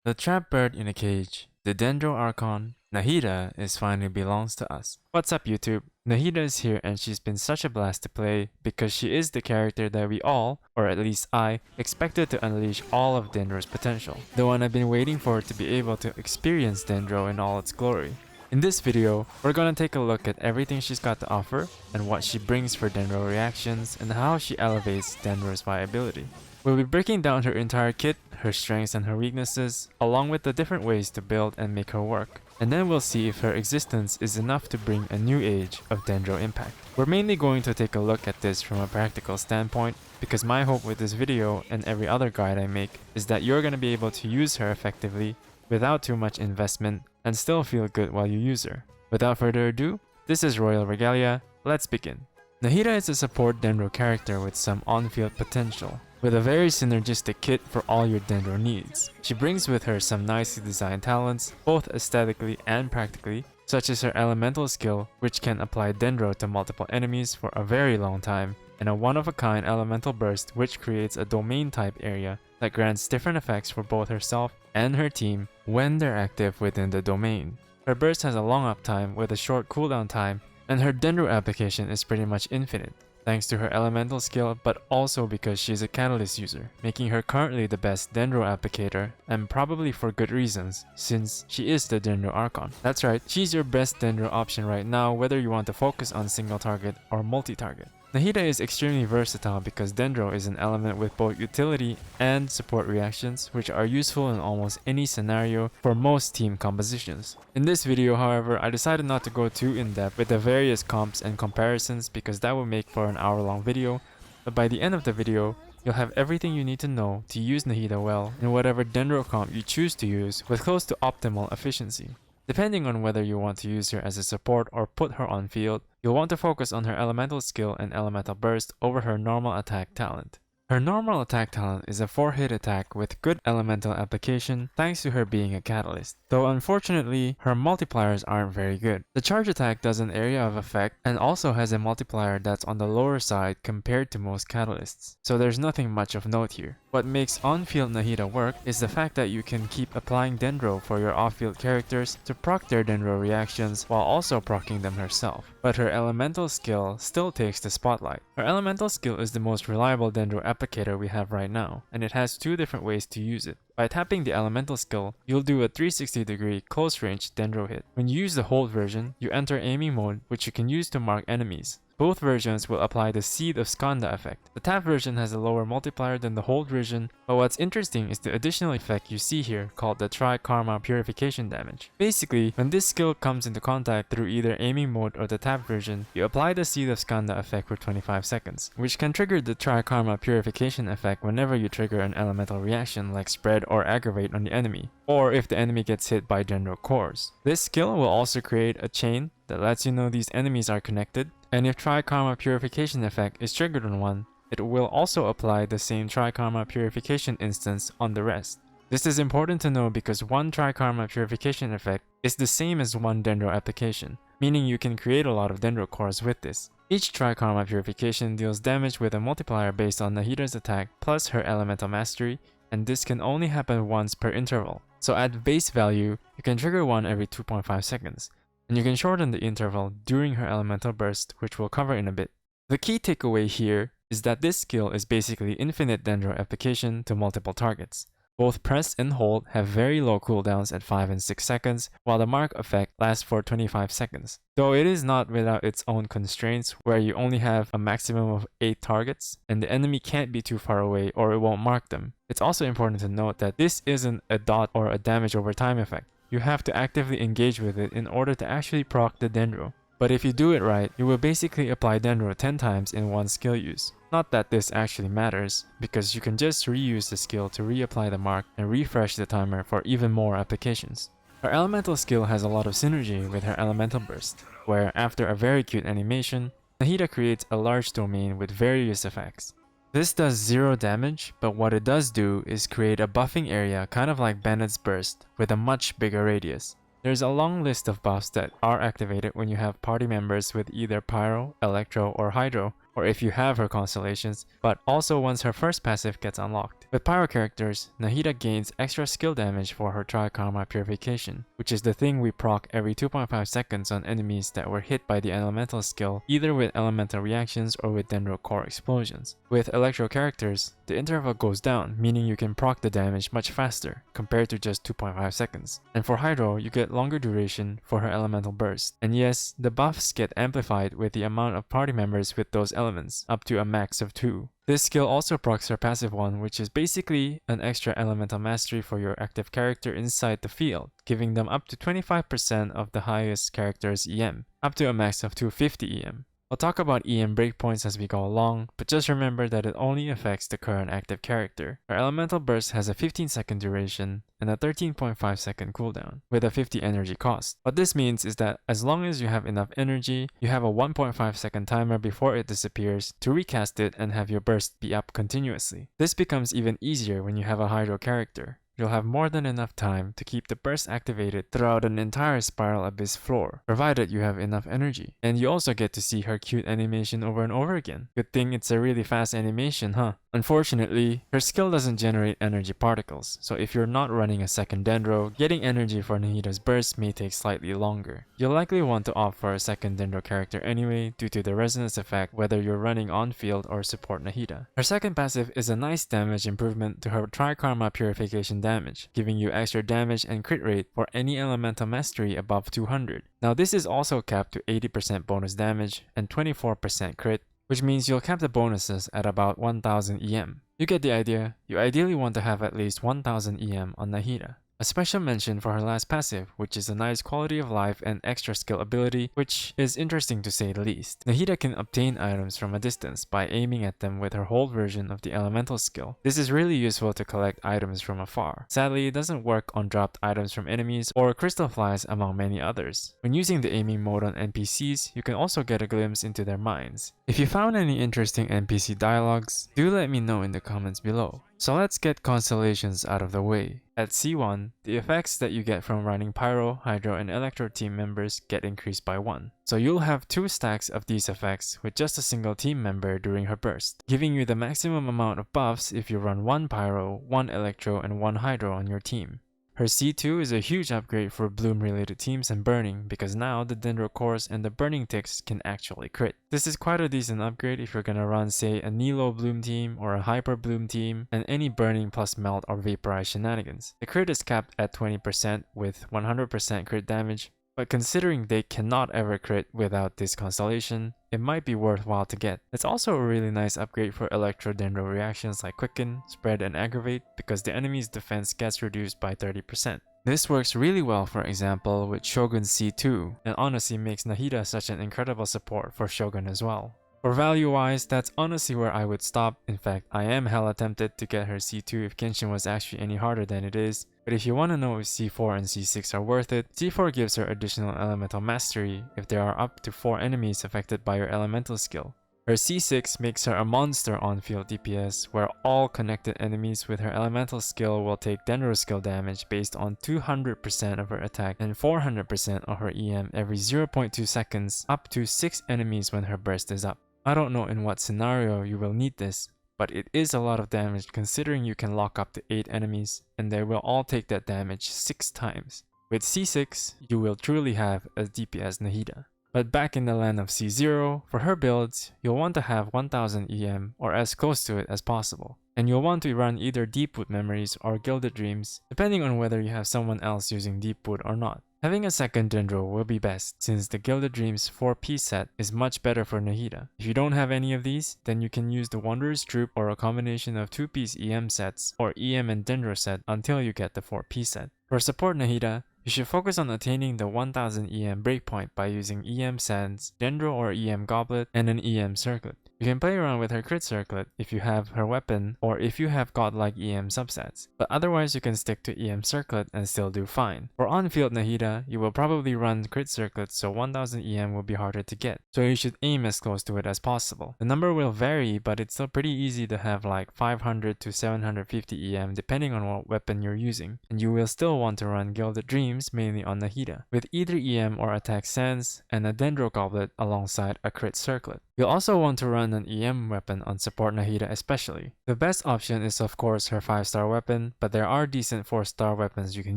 The trapped bird in a cage, the Dendro Archon, Nahida, is finally belongs to us. What's up YouTube? Nahida is here and she's been such a blast to play because she is the character that we all, or at least I, expected to unleash all of Dendro's potential. The one I've been waiting for to be able to experience Dendro in all its glory. In this video, we're gonna take a look at everything she's got to offer and what she brings for Dendro reactions and how she elevates Dendro's viability. We'll be breaking down her entire kit, her strengths and her weaknesses, along with the different ways to build and make her work. And then we'll see if her existence is enough to bring a new age of Dendro impact. We're mainly going to take a look at this from a practical standpoint, because my hope with this video and every other guide I make is that you're going to be able to use her effectively without too much investment and still feel good while you use her. Without further ado, this is Royal Regalia, let's begin. Nahida is a support Dendro character with some on-field potential, with a very synergistic kit for all your Dendro needs. She brings with her some nicely designed talents, both aesthetically and practically, such as her elemental skill, which can apply Dendro to multiple enemies for a very long time, and a one-of-a-kind elemental burst which creates a domain type area that grants different effects for both herself and her team when they're active within the domain. Her burst has a long uptime with a short cooldown time, and her Dendro application is pretty much infinite, thanks to her elemental skill but also because she's a Catalyze user, making her currently the best Dendro applicator, and probably for good reasons, since she is the Dendro Archon. That's right, she's your best Dendro option right now whether you want to focus on single target or multi-target. Nahida is extremely versatile because Dendro is an element with both utility and support reactions, which are useful in almost any scenario for most team compositions. In this video, however, I decided not to go too in-depth with the various comps and comparisons because that would make for an hour-long video, but by the end of the video, you'll have everything you need to know to use Nahida well in whatever Dendro comp you choose to use with close to optimal efficiency. Depending on whether you want to use her as a support or put her on field, you'll want to focus on her elemental skill and elemental burst over her normal attack talent. Her normal attack talent is a 4-hit attack with good elemental application thanks to her being a catalyst, though unfortunately her multipliers aren't very good. The charge attack does an area of effect and also has a multiplier that's on the lower side compared to most catalysts, so there's nothing much of note here. What makes on-field Nahida work is the fact that you can keep applying Dendro for your off-field characters to proc their Dendro reactions while also proccing them herself. But her elemental skill still takes the spotlight. Her elemental skill is the most reliable Dendro applicator we have right now, and it has two different ways to use it. By tapping the elemental skill, you'll do a 360-degree close-range Dendro hit. When you use the hold version, you enter aiming mode, which you can use to mark enemies. Both versions will apply the Seed of Skanda effect. The tap version has a lower multiplier than the hold version, but what's interesting is the additional effect you see here called the Tri-Karma Purification damage. Basically, when this skill comes into contact through either aiming mode or the tap version, you apply the Seed of Skanda effect for 25 seconds, which can trigger the Tri-Karma Purification effect whenever you trigger an elemental reaction like Spread or Aggravate on the enemy, or if the enemy gets hit by Dendro cores. This skill will also create a chain that lets you know these enemies are connected, and if Tri-Karma Purification effect is triggered on one, it will also apply the same Tri-Karma Purification instance on the rest. This is important to know because one Tri-Karma Purification effect is the same as one Dendro application, meaning you can create a lot of Dendro cores with this. Each Tri-Karma Purification deals damage with a multiplier based on Nahida's attack plus her elemental mastery, and this can only happen once per interval. So at base value, you can trigger one every 2.5 seconds. And you can shorten the interval during her elemental burst, which we'll cover in a bit. The key takeaway here is that this skill is basically infinite Dendro application to multiple targets. Both press and hold have very low cooldowns at 5 and 6 seconds, while the mark effect lasts for 25 seconds. Though it is not without its own constraints where you only have a maximum of 8 targets, and the enemy can't be too far away or it won't mark them. It's also important to note that this isn't a dot or a damage over time effect. You have to actively engage with it in order to actually proc the Dendro. But if you do it right, you will basically apply Dendro 10 times in one skill use. Not that this actually matters, because you can just reuse the skill to reapply the mark and refresh the timer for even more applications. Her elemental skill has a lot of synergy with her elemental burst, where after a very cute animation, Nahida creates a large domain with various effects. This does 0 damage, but what it does do is create a buffing area kind of like Bennett's burst with a much bigger radius. There's a long list of buffs that are activated when you have party members with either Pyro, Electro, or Hydro, or if you have her constellations, but also once her first passive gets unlocked. With Pyro characters, Nahida gains extra skill damage for her Tri-Karma Purification, which is the thing we proc every 2.5 seconds on enemies that were hit by the elemental skill, either with elemental reactions or with Dendro core explosions. With Electro characters, the interval goes down, meaning you can proc the damage much faster, compared to just 2.5 seconds. And for Hydro, you get longer duration for her elemental burst. And yes, the buffs get amplified with the amount of party members with those elements, up to a max of 2. This skill also procs her passive one, which is basically an extra elemental mastery for your active character inside the field, giving them up to 25% of the highest character's EM, up to a max of 250 EM. I'll talk about EM breakpoints as we go along, but just remember that it only affects the current active character. Her elemental burst has a 15-second duration and a 13.5 second cooldown, with a 50 energy cost. What this means is that as long as you have enough energy, you have a 1.5 second timer before it disappears to recast it and have your burst be up continuously. This becomes even easier when you have a Hydro character. You'll have more than enough time to keep the burst activated throughout an entire Spiral Abyss floor, provided you have enough energy. And you also get to see her cute animation over and over again. Good thing it's a really fast animation, huh? Unfortunately, her skill doesn't generate energy particles, so if you're not running a second Dendro, getting energy for Nahida's burst may take slightly longer. You'll likely want to opt for a second Dendro character anyway due to the resonance effect whether you're running Onfield or support Nahida. Her second passive is a nice damage improvement to her Tri-Karma Purification damage, giving you extra damage and crit rate for any elemental mastery above 200. Now this is also capped to 80% bonus damage and 24% crit, which means you'll cap the bonuses at about 1000 EM. You get the idea. You ideally want to have at least 1000 EM on Nahida. A special mention for her last passive, which is a nice quality of life and extra skill ability, which is interesting to say the least. Nahida can obtain items from a distance by aiming at them with her hold version of the elemental skill. This is really useful to collect items from afar. Sadly, it doesn't work on dropped items from enemies or crystal flies among many others. When using the aiming mode on NPCs, you can also get a glimpse into their minds. If you found any interesting NPC dialogues, do let me know in the comments below. So let's get Constellations out of the way. At C1, the effects that you get from running Pyro, Hydro, and Electro team members get increased by 1. So you'll have 2 stacks of these effects with just a single team member during her burst, giving you the maximum amount of buffs if you run 1 Pyro, 1 Electro, and 1 Hydro on your team. Her C2 is a huge upgrade for Bloom related teams and Burning because now the Dendro cores and the Burning ticks can actually crit. This is quite a decent upgrade if you're gonna run say a Nilou Bloom team or a Hyperbloom team and any Burning plus Melt or Vaporize shenanigans. The crit is capped at 20% with 100% crit damage, but considering they cannot ever crit without this constellation, it might be worthwhile to get. It's also a really nice upgrade for Electro Dendro reactions like Quicken, Spread, and Aggravate because the enemy's defense gets reduced by 30%. This works really well for example with Shogun C2 and honestly makes Nahida such an incredible support for Shogun as well. For value wise, that's honestly where I would stop. In fact, I am hella tempted to get her C2 if Genshin was actually any harder than it is. But if you want to know if C4 and C6 are worth it, C4 gives her additional elemental mastery if there are up to 4 enemies affected by your elemental skill. Her C6 makes her a monster on-field DPS where all connected enemies with her elemental skill will take Dendro skill damage based on 200% of her attack and 400% of her EM every 0.2 seconds up to 6 enemies when her burst is up. I don't know in what scenario you will need this, but it is a lot of damage considering you can lock up to 8 enemies and they will all take that damage 6 times. With C6, you will truly have a DPS Nahida. But back in the land of C0, for her builds, you'll want to have 1000 EM or as close to it as possible. And you'll want to run either Deepwood Memories or Gilded Dreams, depending on whether you have someone else using Deepwood or not. Having a second Dendro will be best since the Gilded Dreams 4-piece set is much better for Nahida. If you don't have any of these, then you can use the Wanderer's Troop or a combination of 2-piece EM sets or EM and Dendro set until you get the 4-piece set. For support Nahida, you should focus on attaining the 1000 EM breakpoint by using EM Sands, Dendro or EM Goblet, and an EM Circlet. You can play around with her crit circlet if you have her weapon or if you have godlike EM subsets, but otherwise you can stick to EM circlet and still do fine. For on-field Nahida, you will probably run crit circlet so 1000 EM will be harder to get, so you should aim as close to it as possible. The number will vary, but it's still pretty easy to have like 500 to 750 EM depending on what weapon you're using, and you will still want to run Gilded Dreams mainly on Nahida, with either EM or attack sands and a Dendro Goblet alongside a crit circlet. You'll also want to run run an EM weapon on support Nahida especially. The best option is of course her 5-star weapon, but there are decent 4-star weapons you can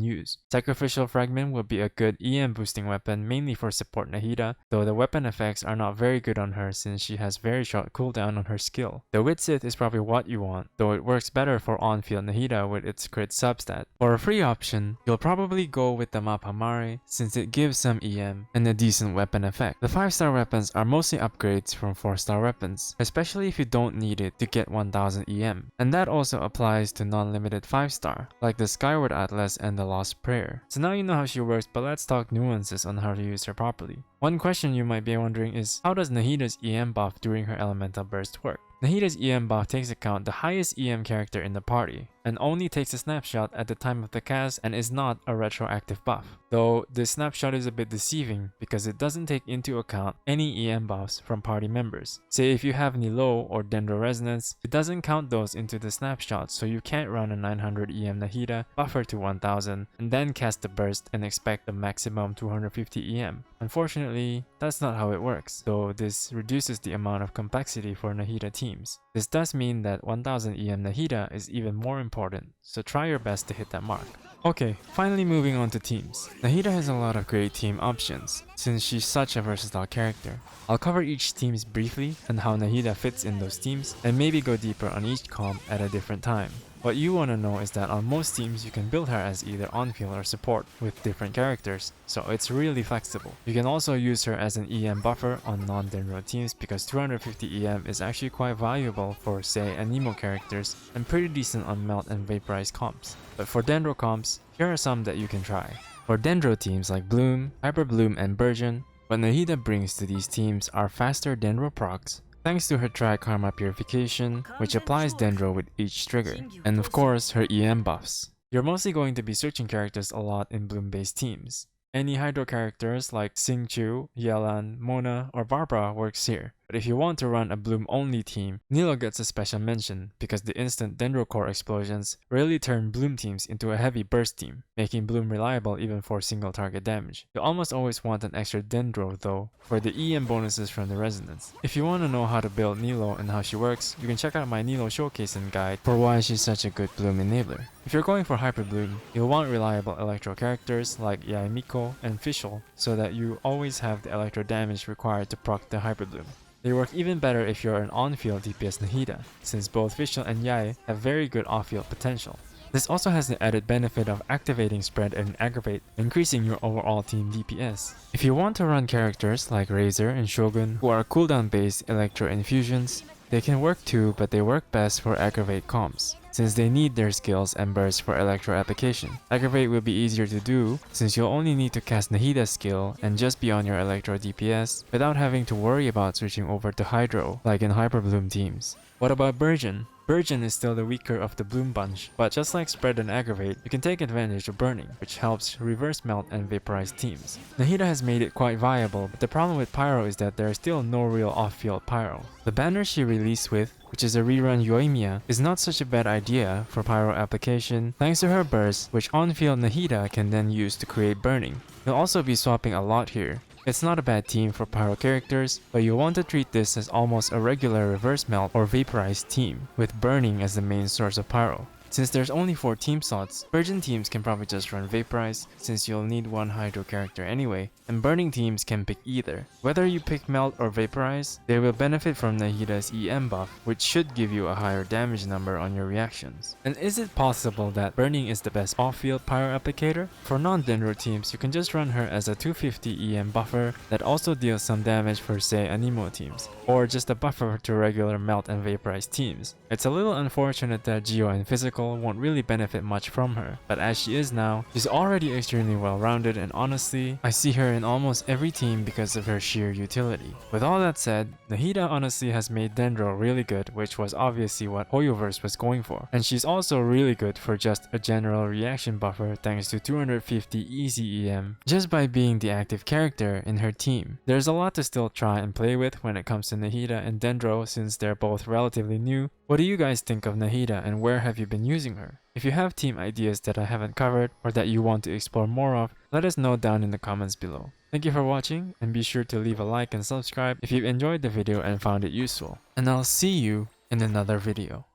use. Sacrificial Fragment would be a good EM boosting weapon mainly for support Nahida, though the weapon effects are not very good on her since she has very short cooldown on her skill. The Witsith is probably what you want, though it works better for Onfield Nahida with its crit substat. For a free option, you'll probably go with the Mapamare since it gives some EM and a decent weapon effect. The 5-star weapons are mostly upgrades from 4-star weapons, especially if you don't need it to get 1000 EM. And that also applies to non-limited 5-star, like the Skyward Atlas and the Lost Prayer. So now you know how she works, but let's talk nuances on how to use her properly. One question you might be wondering is, how does Nahida's EM buff during her elemental burst work? Nahida's EM buff takes account the highest EM character in the party, and only takes a snapshot at the time of the cast and is not a retroactive buff. Though this snapshot is a bit deceiving because it doesn't take into account any EM buffs from party members. Say if you have Nilou or Dendro Resonance, it doesn't count those into the snapshot, so you can't run a 900 EM Nahida, buffer to 1000, and then cast the burst and expect a maximum 250 EM. Unfortunately, that's not how it works, so this reduces the amount of complexity for Nahida teams. This does mean that 1000 EM Nahida is even more important, so try your best to hit that mark. Okay, finally moving on to teams. Nahida has a lot of great team options, since she's such a versatile character. I'll cover each teams briefly and how Nahida fits in those teams, and maybe go deeper on each comp at a different time. What you want to know is that on most teams you can build her as either on-field or support with different characters, so it's really flexible. You can also use her as an EM buffer on non-Dendro teams because 250 EM is actually quite valuable for say Anemo characters and pretty decent on Melt and Vaporize comps. But for Dendro comps, here are some that you can try. For Dendro teams like Bloom, Hyperbloom and Burgeon, what Nahida brings to these teams are faster Dendro procs, thanks to her Tri-Karma Purification, which applies Dendro with each trigger, and of course her EM buffs. You're mostly going to be searching characters a lot in Bloom-based teams. Any Hydro characters like Xingqiu, Yelan, Mona, or Barbara works here. But if you want to run a Bloom-only team, Nilou gets a special mention because the instant Dendro core explosions really turn Bloom teams into a heavy burst team, making Bloom reliable even for single target damage. You almost always want an extra Dendro though, for the EM bonuses from the resonance. If you want to know how to build Nilou and how she works, you can check out my Nilou showcase and guide for why she's such a good Bloom enabler. If you're going for Hyperbloom, you'll want reliable Electro characters like Yae Miko and Fischl so that you always have the Electro damage required to proc the Hyperbloom. They work even better if you're an on-field DPS Nahida, since both Fischl and Yae have very good off-field potential. This also has the added benefit of activating Spread and Aggravate, increasing your overall team DPS. If you want to run characters like Razor and Shogun who are cooldown-based Electro infusions, they can work too, but they work best for Aggravate comps, since they need their skills and bursts for Electro application. Aggravate will be easier to do, since you'll only need to cast Nahida's skill and just be on your Electro DPS without having to worry about switching over to Hydro, like in Hyperbloom teams. What about Burgeon? Burgeon is still the weaker of the Bloom bunch, but just like Spread and Aggravate, you can take advantage of Burning, which helps reverse Melt and Vaporize teams. Nahida has made it quite viable, but the problem with Pyro is that there is still no real off-field Pyro. The banner she released with, which is a rerun Yoimiya, is not such a bad idea for Pyro application thanks to her burst, which on-field Nahida can then use to create Burning. You'll also be swapping a lot here. It's not a bad team for Pyro characters, but you want to treat this as almost a regular reverse melt or vaporized team, with Burning as the main source of Pyro. Since there's only 4 team slots, Burgeon teams can probably just run Vaporize, since you'll need one Hydro character anyway, and Burning teams can pick either. Whether you pick Melt or Vaporize, they will benefit from Nahida's EM buff, which should give you a higher damage number on your reactions. And is it possible that Burning is the best off-field Pyro applicator? For non-Dendro teams, you can just run her as a 250 EM buffer that also deals some damage for say Anemo teams, or just a buffer to regular Melt and Vaporize teams. It's a little unfortunate that Geo and Physical won't really benefit much from her, but as she is now, she's already extremely well-rounded, and honestly, I see her in almost every team because of her sheer utility. With all that said, Nahida honestly has made Dendro really good, which was obviously what Hoyoverse was going for, and she's also really good for just a general reaction buffer thanks to 250 easy EM just by being the active character in her team. There's a lot to still try and play with when it comes to Nahida and Dendro since they're both relatively new, What do you guys think of Nahida and where have you been using her? If you have team ideas that I haven't covered or that you want to explore more of, let us know down in the comments below. Thank you for watching, and be sure to leave a like and subscribe if you enjoyed the video and found it useful. And I'll see you in another video.